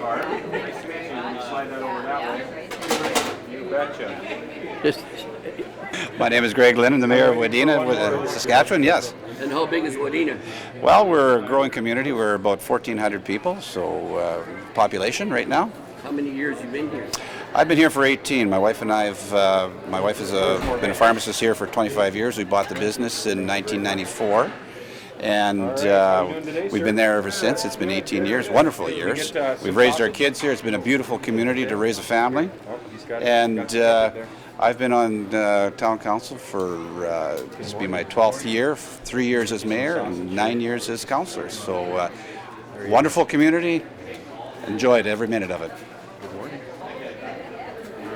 card. Nice to meet you. You slide that over that way. You betcha. My name is Greg Lynn. I'm the mayor of Wadena, Saskatchewan. Yes. And how big is Wadena? Well, we're a growing community. We're about 1,400 people, so population right now. How many years you been here? I've been here for 18. My wife and I have. My wife has been a pharmacist here for 25 years. We bought the business in 1994. And we've been there ever since. It's been 18 years, wonderful years. We've raised our kids here. It's been a beautiful community to raise a family. And I've been on town council for, this will be my 12th year, 3 years as mayor and 9 years as councillor. So wonderful community. Enjoyed every minute of it. Good morning.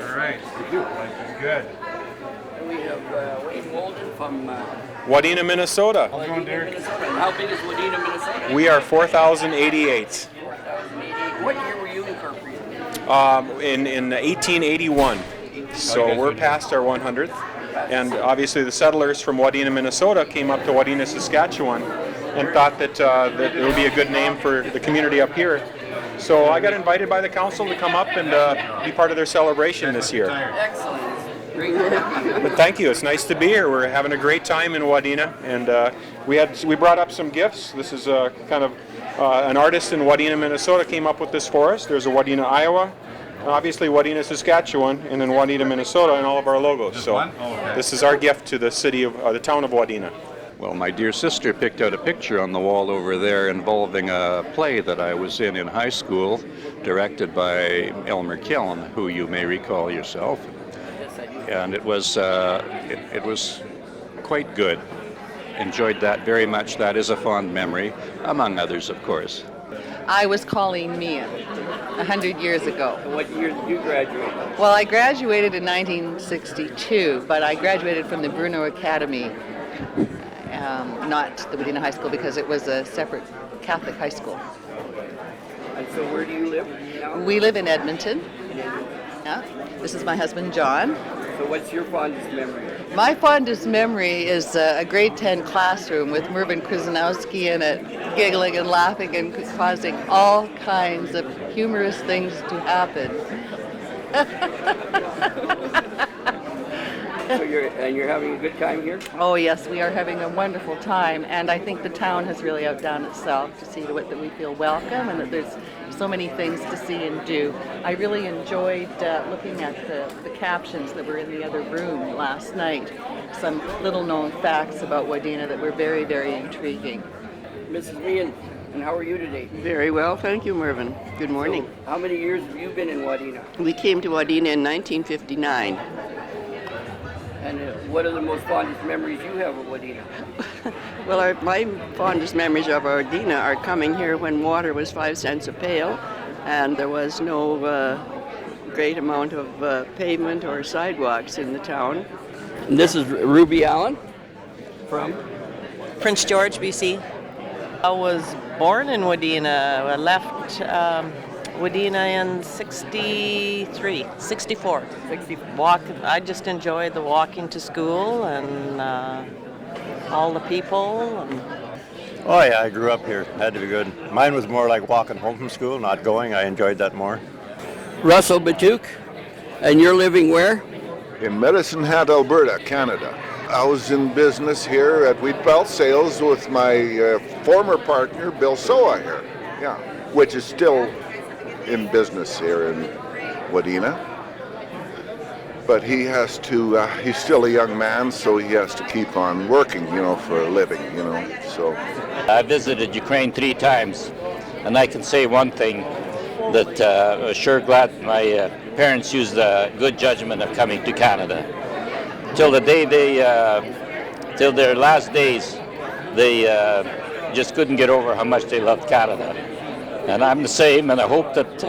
All right. Good. And we have Wayne Walden from Wadena, Minnesota. How's it going, Derek? Minnesota. And how big is Wadena, Minnesota? We are 4,088. 4,088. What year were you incorporated? In 1881. So we're past our 100th. And obviously the settlers from Wadena, Minnesota came up to Wadena, Saskatchewan and thought that it would be a good name for the community up here. So I got invited by the council to come up and be part of their celebration this year. Excellent. Great to have you. But thank you. It's nice to be here. We're having a great time in Wadena, and we brought up some gifts. This is kind of an artist in Wadena, Minnesota came up with this for us. There's a Wadena, Iowa, obviously Wadena, Saskatchewan, and then Wadena, Minnesota, and all of our logos. So this is our gift to the city of the town of Wadena. Well, my dear sister picked out a picture on the wall over there involving a play that I was in high school, directed by Elmer Killen, who you may recall yourself. And it was quite good. Enjoyed that very much. That is a fond memory, among others, of course. I was Colleen Meehan 100 years ago. And what year did you graduate? Well, I graduated in 1962, but I graduated from the Bruno Academy, not the Wadena High School, because it was a separate Catholic high school. And so where do you live now? We live in Edmonton. Yeah. This is my husband, John. So what's your fondest memory? My fondest memory is a grade 10 classroom with Mervyn Krzyzanowski in it, giggling and laughing and causing all kinds of humorous things to happen. So you're having a good time here? Oh yes, we are having a wonderful time, and I think the town has really outdone itself to see to it that we feel welcome and that there's so many things to see and do. I really enjoyed looking at the captions that were in the other room last night. Some little known facts about Wadena that were very, very intriguing. Mrs. Meehan, and how are you today? Very well, thank you, Mervyn. Good morning. So, how many years have you been in Wadena? We came to Wadena in 1959. And what are the most fondest memories you have of Wadena? Well, my fondest memories of Wadena are coming here when water was 5 cents a pail and there was no great amount of pavement or sidewalks in the town. And this is Ruby Allen from? Prince George, BC. I was born in Wadena. I left Wadena in 64. I just enjoyed the walking to school and all the people. Oh yeah, I grew up here. Had to be good. Mine was more like walking home from school, not going. I enjoyed that more. Russell Batuk, and you're living where? In Medicine Hat, Alberta, Canada. I was in business here at Wheat Belt Sales with my former partner, Bill Soa here, yeah, which is still in business here in Wadena. But he has to, he's still a young man, so he has to keep on working, for a living, so. I visited Ukraine 3 times, and I can say one thing, that I was sure glad my parents used the good judgment of coming to Canada. Till the day till their last days, they just couldn't get over how much they loved Canada. And I'm the same, and I hope that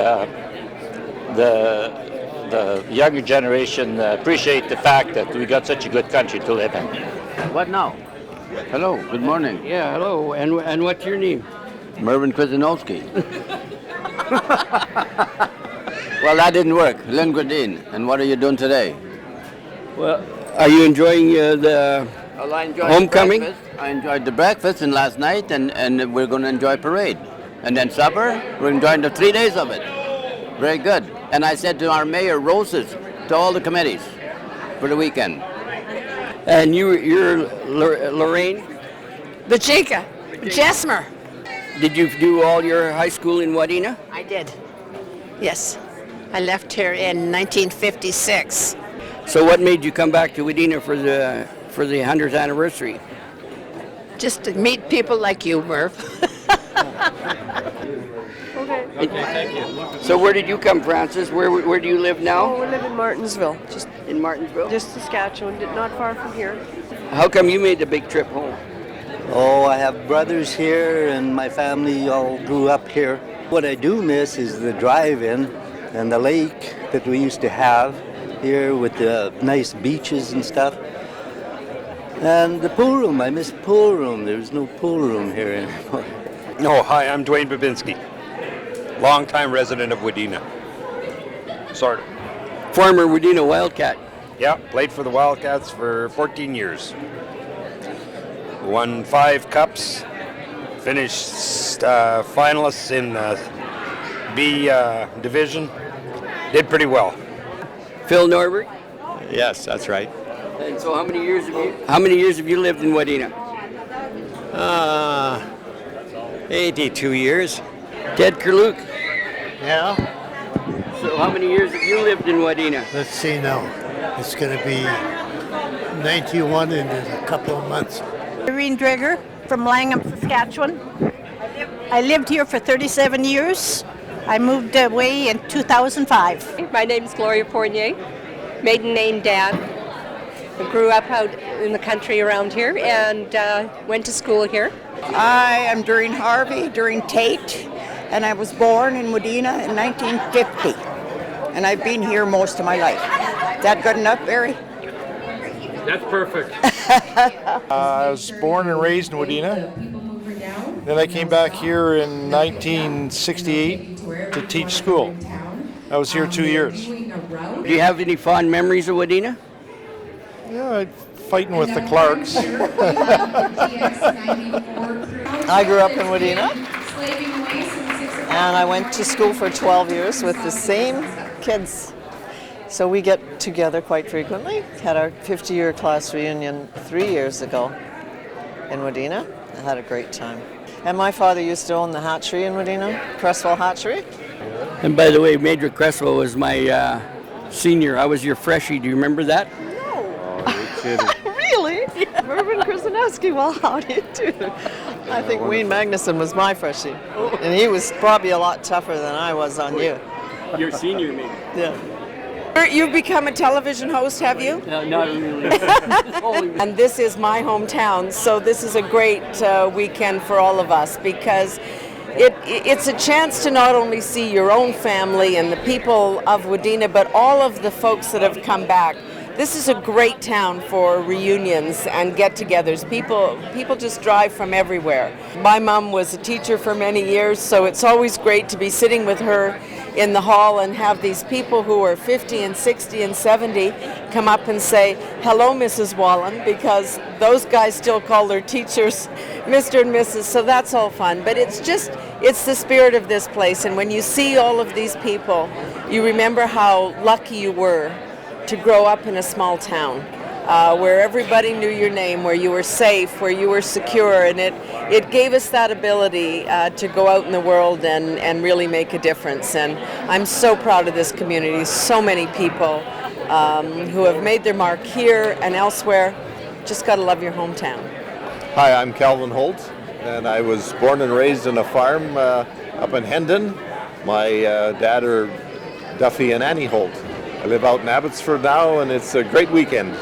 the younger generation appreciate the fact that we got such a good country to live in. What now? Hello, good morning. Yeah, hello. And what's your name? Mervyn Krzyzanowski. Well, that didn't work. Len Gordine. And what are you doing today? Well, are you enjoying the homecoming? I enjoyed the breakfast and last night, and we're going to enjoy parade. And then supper, we're enjoying the 3 days of it. Very good. And I said to our mayor, roses to all the committees for the weekend. And you're Lorraine? Bajika. Jesmer. Did you do all your high school in Wadena? I did. Yes. I left here in 1956. So what made you come back to Wadena for the 100th anniversary? Just to meet people like you, Merv. Okay. Thank you. So where did you come, Francis? Where do you live now? Oh, we live in Martinsville. Just in Martinsville? Just Saskatchewan, not far from here. How come you made the big trip home? Oh, I have brothers here and my family all grew up here. What I do miss is the drive-in and the lake that we used to have here with the nice beaches and stuff. And the pool room, I miss pool room. There's no pool room here anymore. Oh, hi, I'm Dwayne Babinski, longtime resident of Wadena. Sort of. Former Wadena Wildcat. Yeah, played for the Wildcats for 14 years. Won 5 cups, finished finalists in B division. Did pretty well. Phil Norbert? Yes, that's right. And so how many years have you lived in Wadena? 82 years. Ted Kerluke? Yeah. So how many years have you lived in Wadena? Let's see now. It's going to be 91 in a couple of months. Irene Dreger from Langham, Saskatchewan. I lived here for 37 years. I moved away in 2005. My name's Gloria Fournier, maiden name Dan. I grew up out in the country around here and went to school here. I am Doreen Harvey, Doreen Tate, and I was born in Wadena in 1950. And I've been here most of my life. Is that good enough, Barry? That's perfect. I was born and raised in Wadena. Then I came back here in 1968 to teach school. I was here 2 years. Do you have any fond memories of Wadena? Yeah, fighting with the Clarks. I grew up in Wadena, and I went to school for 12 years with the same kids. So we get together quite frequently. Had our 50-year class reunion 3 years ago in Wadena. I had a great time. And my father used to own the hatchery in Wadena, Cresswell Hatchery. And by the way, Major Cresswell was my senior. I was your freshie. Do you remember that? Really? Mervyn Krasinski, well, how do you do? I think Wayne Magnuson was my freshie. And he was probably a lot tougher than I was on you. Your senior, maybe. Yeah. You've become a television host, have you? No, not really. And this is my hometown, so this is a great weekend for all of us because it's a chance to not only see your own family and the people of Wadena, but all of the folks that have come back. This is a great town for reunions and get-togethers. People just drive from everywhere. My mom was a teacher for many years, so it's always great to be sitting with her in the hall and have these people who are 50 and 60 and 70 come up and say, "Hello, Mrs. Wallen," because those guys still call their teachers Mr. and Mrs., so that's all fun. But it's the spirit of this place, and when you see all of these people, you remember how lucky you were to grow up in a small town where everybody knew your name, where you were safe, where you were secure, and it gave us that ability to go out in the world and really make a difference. And I'm so proud of this community, so many people who have made their mark here and elsewhere. Just got to love your hometown. Hi, I'm Calvin Holt, and I was born and raised in a farm up in Hendon. My dad are Duffy and Annie Holt. I live out in Abbotsford now, and it's a great weekend.